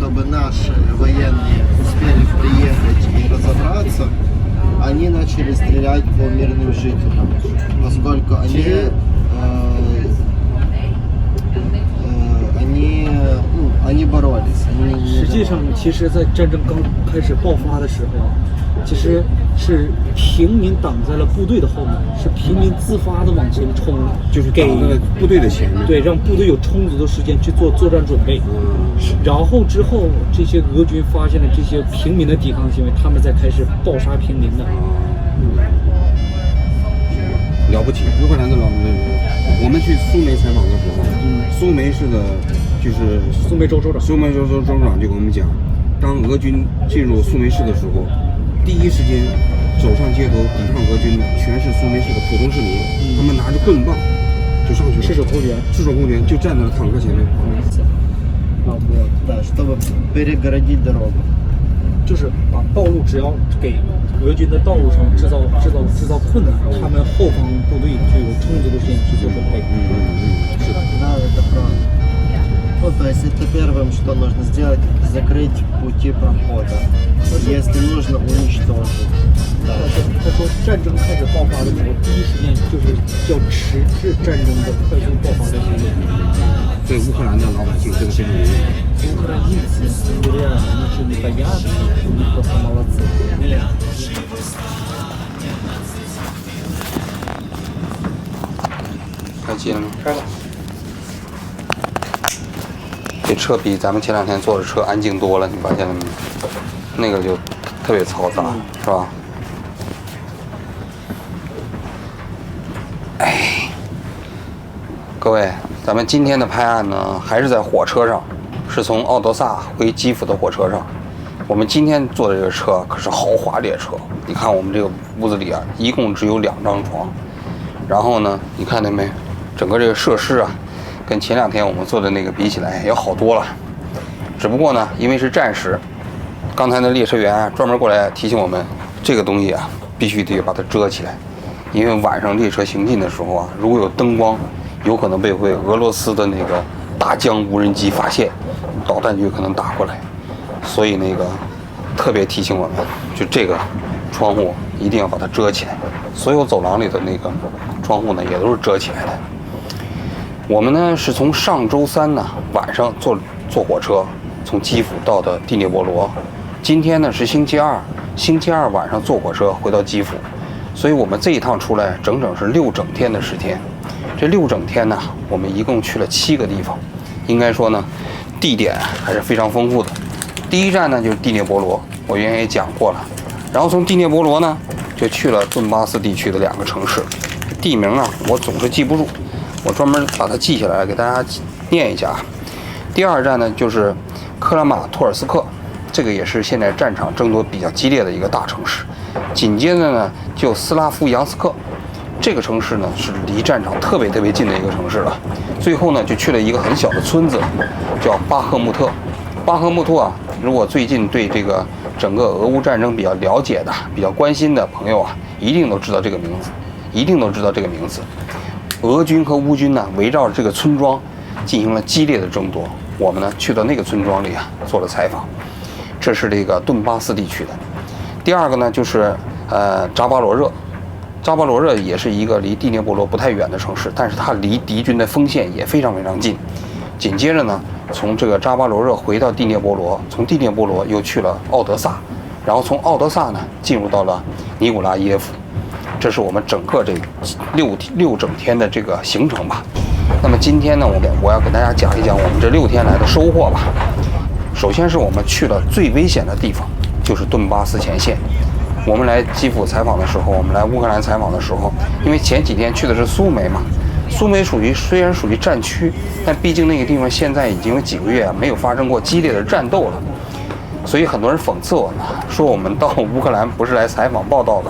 чтобы наши военные успели приехать и разобраться, они начали стрелять по мирным жителям, поскольку они боролись. 实际上，其实，在战争刚开始爆发的时候，其实是平民挡在了部队的后面，是平民自发的往前冲，就是给部队的前面，对，让部队有充足的时间去做作战准备。然后之后，这些俄军发现了这些平民的抵抗行为，他们才开始暴杀平民的。了不起，乌克兰的老我们去苏梅采访的时候，苏梅市的，就是苏梅州州长就跟我们讲，当俄军进入苏梅市的时候，第一时间走上街头抵抗俄军的全是苏梅市的普通市民，他们拿着棍棒就上去了，赤手空拳就站在了坦克前面。Да, чтобы перегородить дорогу. 就是把道路只要给俄军的道路上制造困难，他们后方部队就有充足的时间去做准备。是的，да, это правда. Ну, то есть это первым, что нужно сделать, закрыть пути прохода. Если нужно, уничтожить. 他说，战争开始爆发的时候，第一时间就是要迟滞战争的快速爆发的行为。对乌克兰的老百姓这个非常有用。Украинцы реально ничего не боятся, они просто молодцы. 开机了吗？开了。这车比咱们前两天坐的车安静多了，你发现了没？那个就特别嘈杂，是吧？哎，各位，咱们今天的拍案呢，还是在火车上，是从奥德萨回基辅的火车上。我们今天坐的这个车可是豪华列车，你看我们这个屋子里啊，一共只有2张床。然后呢，你看见没？整个这个设施啊，跟前两天我们坐的那个比起来也好多了。只不过呢，因为是战时，刚才那列车员啊专门过来提醒我们，这个东西啊必须得把它遮起来，因为晚上列车行进的时候啊，如果有灯光，有可能被俄罗斯的那个大疆无人机发现，导弹就有可能打过来。所以那个特别提醒我们，就这个窗户一定要把它遮起来。所有走廊里的那个窗户呢，也都是遮起来的。我们呢是从上周三呢晚上坐火车从基辅到的第聂伯罗，今天呢是星期二晚上坐火车回到基辅，所以我们这一趟出来整整是6整天的时间。这6整天呢，我们一共去了7个地方，应该说呢，地点还是非常丰富的。第一站呢就是第聂伯罗，我原先也讲过了，然后从第聂伯罗呢就去了顿巴斯地区的2个城市，地名啊我总是记不住。我专门把它记下来给大家念一下啊。第2站呢就是克拉马托尔斯克，这个也是现在战场争夺比较激烈的一个大城市。紧接着呢就斯拉夫扬斯克，这个城市呢是离战场特别近的一个城市了。最后呢就去了一个很小的村子，叫巴赫穆特。巴赫穆特啊，如果最近对这个整个俄乌战争比较了解的、比较关心的朋友啊，一定都知道这个名字。俄军和乌军呢围绕着这个村庄进行了激烈的争夺。我们呢去到那个村庄里啊做了采访。这是这个顿巴斯地区的。第2个呢就是扎巴罗热。扎巴罗热也是一个离第聂伯罗不太远的城市，但是它离敌军的锋线也非常近。紧接着呢，从这个扎巴罗热回到第聂伯罗，从第聂伯罗又去了奥德萨，然后从奥德萨呢进入到了尼古拉耶夫。这是我们整个这6整天的这个行程吧。那么今天呢，我要给大家讲一讲我们这6天来的收获吧。首先是我们去了最危险的地方，就是顿巴斯前线。我们来基辅采访的时候，我们来乌克兰采访的时候，因为前几天去的是苏梅嘛，苏梅虽然属于战区，但毕竟那个地方现在已经有几个月没有发生过激烈的战斗了。所以很多人讽刺我们，说我们到乌克兰不是来采访报道的，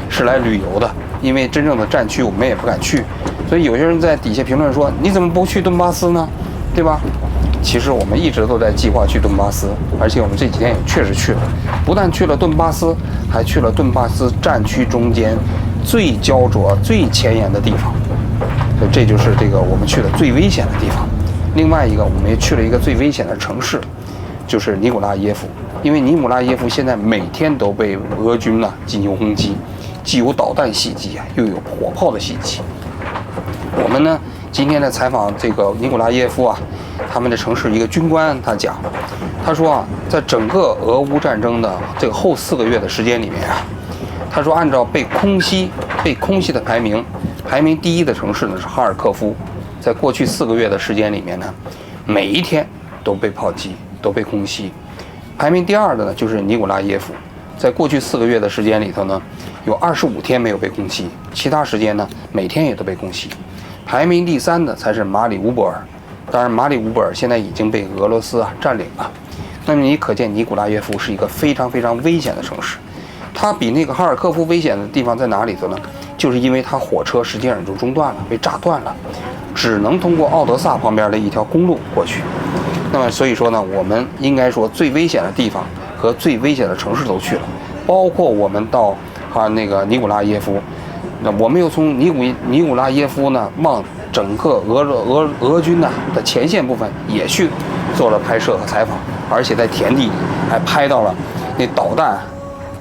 是来旅游的。因为真正的战区我们也不敢去，所以有些人在底下评论说：“你怎么不去顿巴斯呢？对吧？”其实我们一直都在计划去顿巴斯，而且我们这几天也确实去了，不但去了顿巴斯，还去了顿巴斯战区中间最焦灼、最前沿的地方。所以这就是这个我们去的最危险的地方。另外一个，我们也去了一个最危险的城市。就是尼古拉耶夫。因为尼古拉耶夫现在每天都被俄军呢进行轰击，既有导弹袭击啊，又有火炮的袭击。我们呢今天在采访这个尼古拉耶夫啊，他们的城市一个军官，他说啊，在整个俄乌战争的这个后4个月的时间里面啊，他说按照被空袭的排名第1的城市呢是哈尔科夫，在过去4个月的时间里面呢，每一天都被炮击，都被空袭。排名第2的呢就是尼古拉耶夫，在过去4个月的时间里头呢，有25天没有被空袭，其他时间呢每天也都被空袭。排名第3的才是马里乌波尔，当然马里乌波尔现在已经被俄罗斯占领了。那么你可见尼古拉耶夫是一个非常非常危险的城市。它比那个哈尔科夫危险的地方在哪里头呢？就是因为它火车实际上就中断了，被炸断了，只能通过奥德萨旁边的一条公路过去。那么所以说呢，我们应该说最危险的地方和最危险的城市都去了，包括我们到那个尼古拉耶夫，那我们又从尼古拉耶夫呢往整个俄军呢的前线部分也去做了拍摄和采访，而且在田地里还拍到了那导弹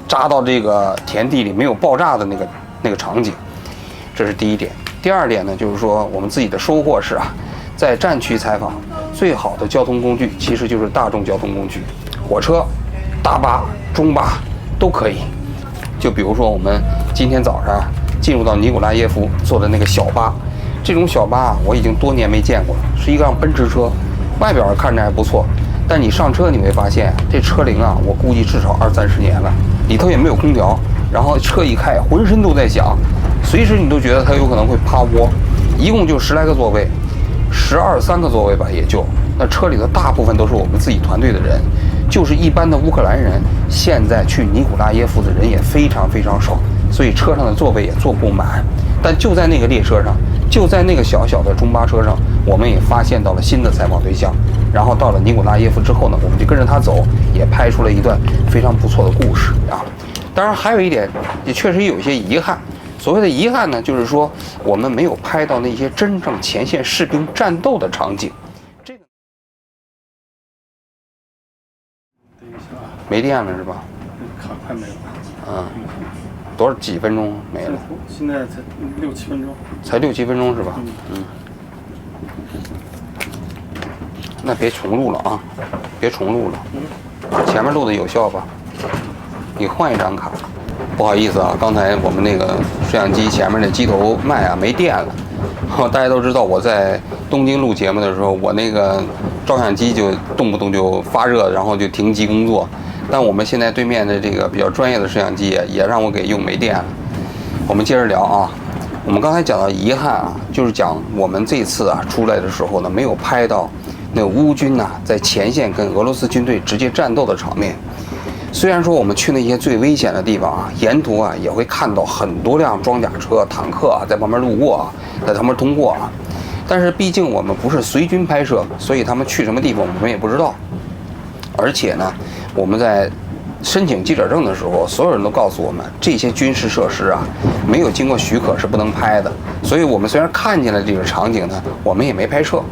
扎到这个田地里没有爆炸的那个场景。这是第一点。第2点呢，就是说我们自己的收获是在战区采访最好的交通工具其实就是大众交通工具，火车、大巴、中巴都可以。就比如说我们今天早上进入到尼古拉耶夫坐的那个小巴，这种小巴我已经多年没见过了，是一辆奔驰车，外表看着还不错，但你上车你会发现这车龄我估计至少20-30年了，里头也没有空调，然后车一开浑身都在响，随时你都觉得它有可能会趴窝。一共就10来个座位，13个座位吧也就。那车里的大部分都是我们自己团队的人，就是一般的乌克兰人，现在去尼古拉耶夫的人也非常非常少，所以车上的座位也坐不满。但就在那个列车上，就在那个小小的中巴车上，我们也发现到了新的采访对象。然后到了尼古拉耶夫之后呢，我们就跟着他走，也拍出了一段非常不错的故事啊。当然还有一点，也确实有一些遗憾。所谓的遗憾呢，就是说我们没有拍到那些真正前线士兵战斗的场景。这个没电了是吧？卡快没了。几分钟没了？现在才6-7分钟。才6-7分钟是吧？那别重录了啊，别重录了。前面录的有效吧？你换一张卡。不好意思啊，刚才我们那个摄像机前面的机头麦没电了。大家都知道我在东京录节目的时候，我那个照相机就动不动就发热，然后就停机工作。但我们现在对面的这个比较专业的摄像机也让我给用没电了。我们接着聊啊，我们刚才讲到遗憾就是讲我们这次出来的时候呢，没有拍到那乌军在前线跟俄罗斯军队直接战斗的场面。虽然说我们去那些最危险的地方沿途也会看到很多辆装甲车、坦克在旁边路过在旁边通过但是毕竟我们不是随军拍摄，所以他们去什么地方我们也不知道。而且呢，我们在申请记者证的时候，所有人都告诉我们，这些军事设施没有经过许可是不能拍的。所以我们虽然看见了这个场景呢，我们也没拍摄。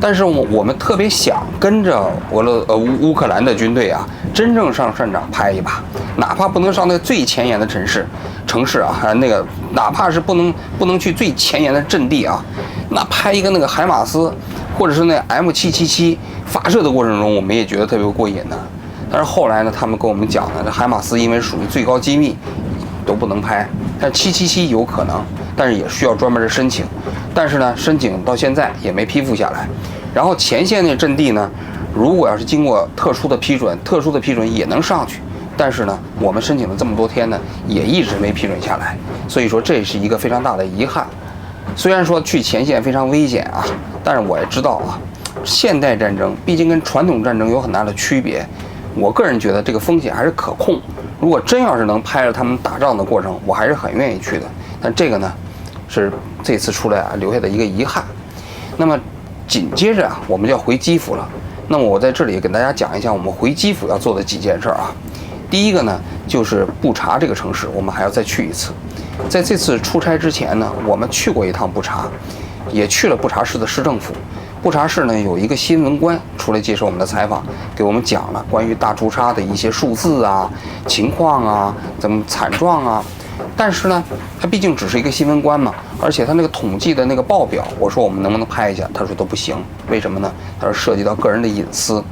但是我们特别想跟着乌克兰的军队真正上战场拍一把，哪怕不能上那最前沿的城市那个哪怕是不能去最前沿的阵地那拍一个那个海马斯或者是那 M777发射的过程中，我们也觉得特别过瘾的。但是后来呢，他们跟我们讲呢，这海马斯因为属于最高机密都不能拍，但777有可能，但是也需要专门的申请。但是呢，申请到现在也没批复下来。然后前线那阵地呢，如果要是经过特殊的批准也能上去。但是呢，我们申请了这么多天呢，也一直没批准下来。所以说这是一个非常大的遗憾。虽然说去前线非常危险但是我也知道现代战争毕竟跟传统战争有很大的区别。我个人觉得这个风险还是可控。如果真要是能拍着他们打仗的过程，我还是很愿意去的。但这个呢，是这次出来留下的一个遗憾。那么紧接着我们就要回基辅了。那么我在这里跟大家讲一下我们回基辅要做的几件事第一个呢，就是布查这个城市，我们还要再去一次。在这次出差之前呢，我们去过一趟布查，也去了布查市的市政府。布查市呢有一个新闻官出来接受我们的采访，给我们讲了关于大屠杀的一些数字啊、情况啊、怎么惨状啊。但是呢，他毕竟只是一个新闻官嘛，而且他那个统计的那个报表，我说我们能不能拍一下？他说都不行，为什么呢？他说涉及到个人的隐私。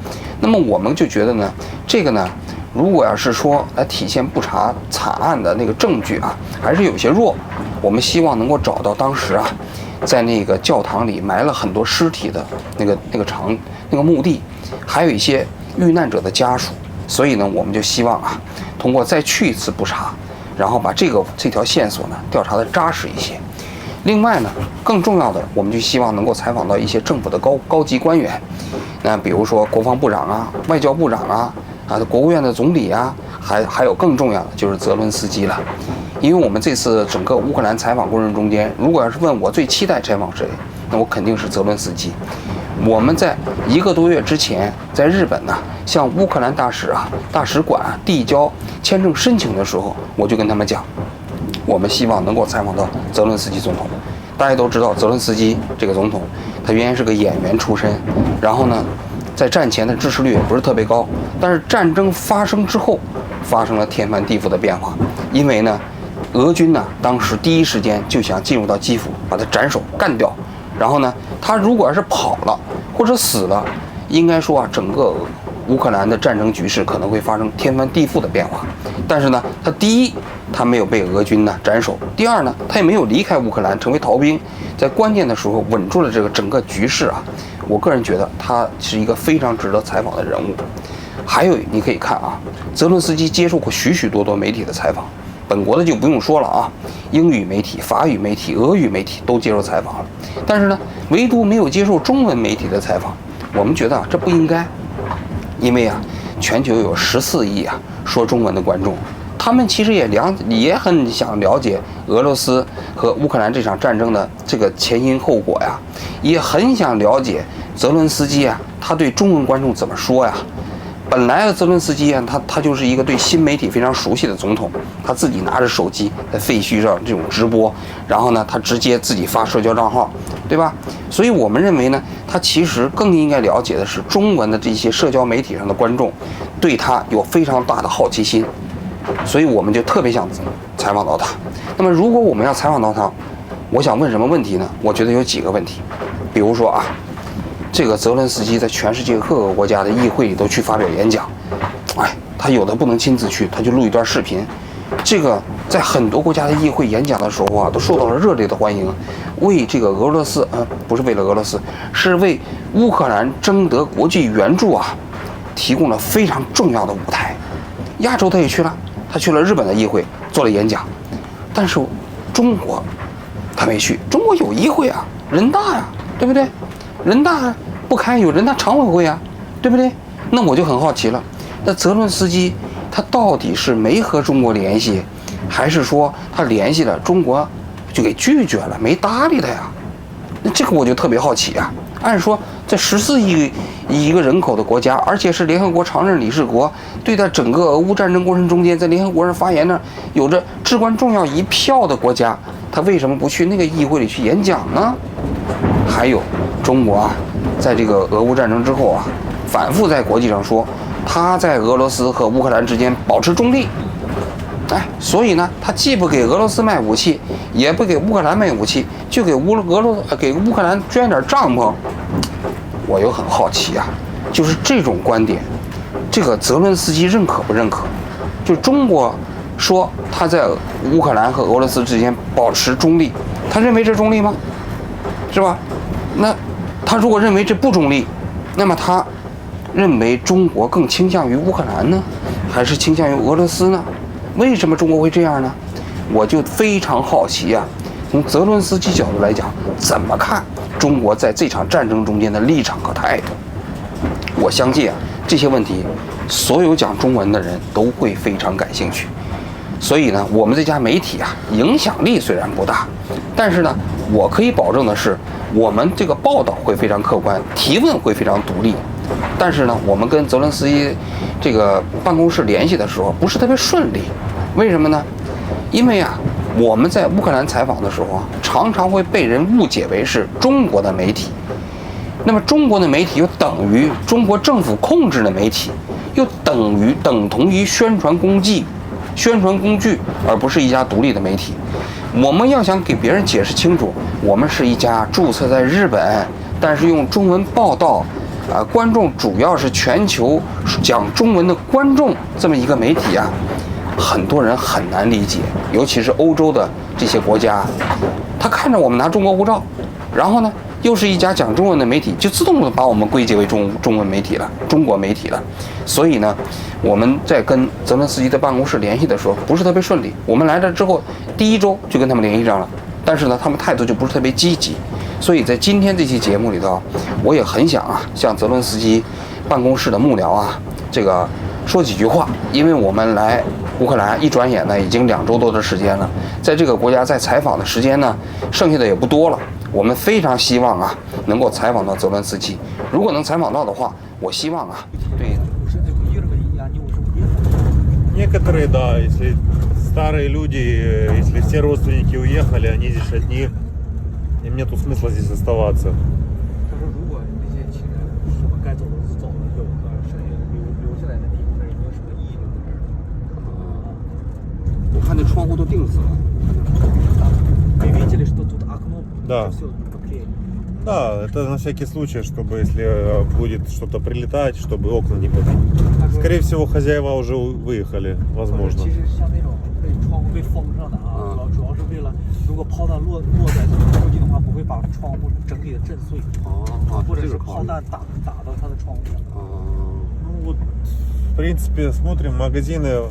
那么我们就觉得呢，这个呢，如果要是说来体现布查惨案的那个证据啊，还是有些弱。我们希望能够找到当时啊，在那个教堂里埋了很多尸体的那个墓地，还有一些遇难者的家属。所以呢，我们就希望啊，通过再去一次布查，然后把这条线索呢调查的扎实一些。另外呢，更重要的，我们就希望能够采访到一些政府的高级官员，那比如说国防部长啊、外交部长啊、国务院的总理啊，还有更重要的就是泽伦斯基了。因为我们这次整个乌克兰采访过程中间，如果要是问我最期待采访谁，那我肯定是泽伦斯基。我们在1个多月之前，在日本呢，向乌克兰大使馆递交签证申请的时候，我就跟他们讲，我们希望能够采访到泽伦斯基总统。大家都知道，泽伦斯基这个总统，他原先是个演员出身，然后呢，在战前的支持率也不是特别高，但是战争发生之后，发生了天翻地覆的变化，因为呢，俄军呢当时第一时间就想进入到基辅，把他斩首干掉。然后呢，他如果要是跑了或者死了，应该说啊，整个乌克兰的战争局势可能会发生天翻地覆的变化。但是呢，他第一，他没有被俄军呢斩首；第二呢，他也没有离开乌克兰成为逃兵，在关键的时候稳住了这个整个局势啊。我个人觉得他是一个非常值得采访的人物。还有你可以看啊，泽伦斯基接受过许许多多媒体的采访。本国的就不用说了啊，英语媒体、法语媒体、俄语媒体都接受采访了，但是呢，唯独没有接受中文媒体的采访。我们觉得啊，这不应该，因为啊，全球有14亿啊说中文的观众，他们其实也很想了解俄罗斯和乌克兰这场战争的这个前因后果呀，也很想了解泽伦斯基啊，他对中文观众怎么说呀。本来泽伦斯基啊，他就是一个对新媒体非常熟悉的总统，他自己拿着手机在废墟上这种直播，然后呢，他直接自己发社交账号，对吧？所以我们认为呢，他其实更应该了解的是中文的这些社交媒体上的观众对他有非常大的好奇心，所以我们就特别想采访到他。那么如果我们要采访到他，我想问什么问题呢？我觉得有几个问题，比如说啊，这个泽伦斯基在全世界各个国家的议会里都去发表演讲，他有的不能亲自去，他就录一段视频。这个在很多国家的议会演讲的时候啊，都受到了热烈的欢迎，为这个俄罗斯，不是为了俄罗斯，是为乌克兰争得国际援助啊，提供了非常重要的舞台。亚洲他也去了，他去了日本的议会做了演讲，但是中国他没去。中国有议会啊，人大呀，对不对？人大不开，有人大常委会啊，对不对？那我就很好奇了，那泽伦斯基他到底是没和中国联系，还是说他联系了中国就给拒绝了，没搭理他呀？那这个我就特别好奇啊。按说在14亿一个人口的国家，而且是联合国常任理事国，对待整个俄乌战争过程中间在联合国上发言呢，有着至关重要一票的国家，他为什么不去那个议会里去演讲呢？还有中国啊，在这个俄乌战争之后啊，反复在国际上说他在俄罗斯和乌克兰之间保持中立，所以呢，他既不给俄罗斯卖武器，也不给乌克兰卖武器，就给乌克兰捐点帐篷。我又很好奇啊，就是这种观点，这个泽伦斯基认可不认可？就中国说他在乌克兰和俄罗斯之间保持中立，他认为这中立吗？是吧？那他如果认为这不中立，那么他认为中国更倾向于乌克兰呢，还是倾向于俄罗斯呢？为什么中国会这样呢？我就非常好奇啊，从泽伦斯基角度来讲，怎么看中国在这场战争中间的立场和态度？我相信啊，这些问题所有讲中文的人都会非常感兴趣。所以呢，我们这家媒体啊，影响力虽然不大，但是呢，我可以保证的是，我们这个报道会非常客观，提问会非常独立。但是呢，我们跟泽伦斯基这个办公室联系的时候不是特别顺利，为什么呢？因为啊，我们在乌克兰采访的时候啊，常常会被人误解为是中国的媒体，那么中国的媒体又等于中国政府控制的媒体，又等同于宣传工具，而不是一家独立的媒体。我们要想给别人解释清楚，我们是一家注册在日本，但是用中文报道，观众主要是全球讲中文的观众这么一个媒体啊，很多人很难理解，尤其是欧洲的这些国家，他看着我们拿中国护照，然后呢，又是一家讲中文的媒体，就自动的把我们归结为中文媒体了，中国媒体了。所以呢，我们在跟泽伦斯基的办公室联系的时候，不是特别顺利。我们来这之后，第1周就跟他们联系上了，但是呢，他们态度就不是特别积极。所以在今天这期节目里头，我也很想向泽伦斯基办公室的幕僚这个说几句话，因为我们来乌克兰一转眼呢，已经2周多的时间了，在这个国家在采访的时间呢，剩下的也不多了。我们非常希望能够采访到泽伦斯基，如果能采访到的话，我希望对。Некоторые, да, если старые люди, если все родственники уехали, они здесь одни, им нету смысла здесь оставаться. 他说，如果那些亲人什么该走的走了，有的剩下留下来的地方，有没有什么意义留在这儿？我看那窗户都钉死了。вы видели, что тут окно Да. все поклеено? Да, это на всякий случай, чтобы если будет что-то прилетать, чтобы окна не побили. Скорее всего, хозяева уже выехали, возможно. 其实像那种被窗户被封上的主要是为了，如果炮弹落在附近的话，不会把窗户整体的震碎，或者是炮弹打到它的窗户。Ну вот, в принципе, смотрим, магазины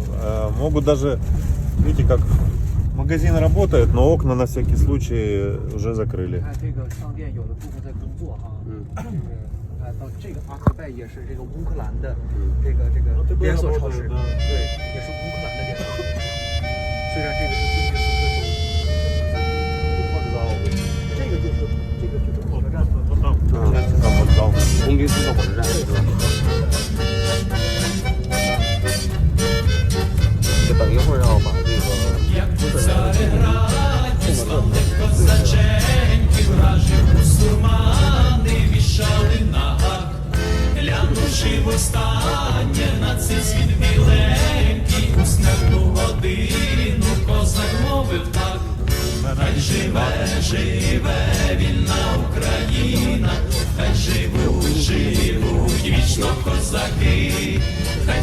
могут даже, видите, как магазины работают, но окна на всякий случай уже закрыли. 看这个商店有的部分在工作就是看到这个阿克拜也是这个乌克兰的这个连锁超市，对，也是乌克兰的连锁超市。虽然这个是顿涅斯克州，这个就是火车站，红军四个火车站是吧？就等一会儿要把这个乌克兰的送到这Глянувши востаннє на цей світ біленький, у смертну годину козак мовив так. Хай живе вільна Україна, хай живуть вічно козаки. Хай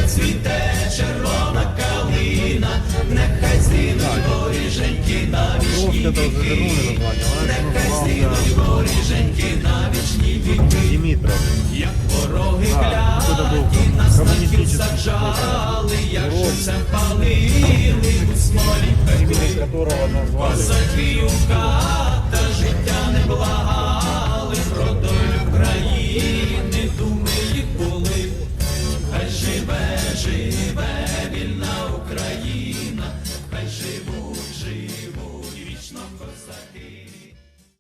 цвіте червона калина, нехай згинуть воріженьки на вічні віки. Нехай згинуть воріженьки на вічні віки. Димитров. Як вороги кляті, нас на кіл саджали, як живцем палили, у смолі пекли, козаків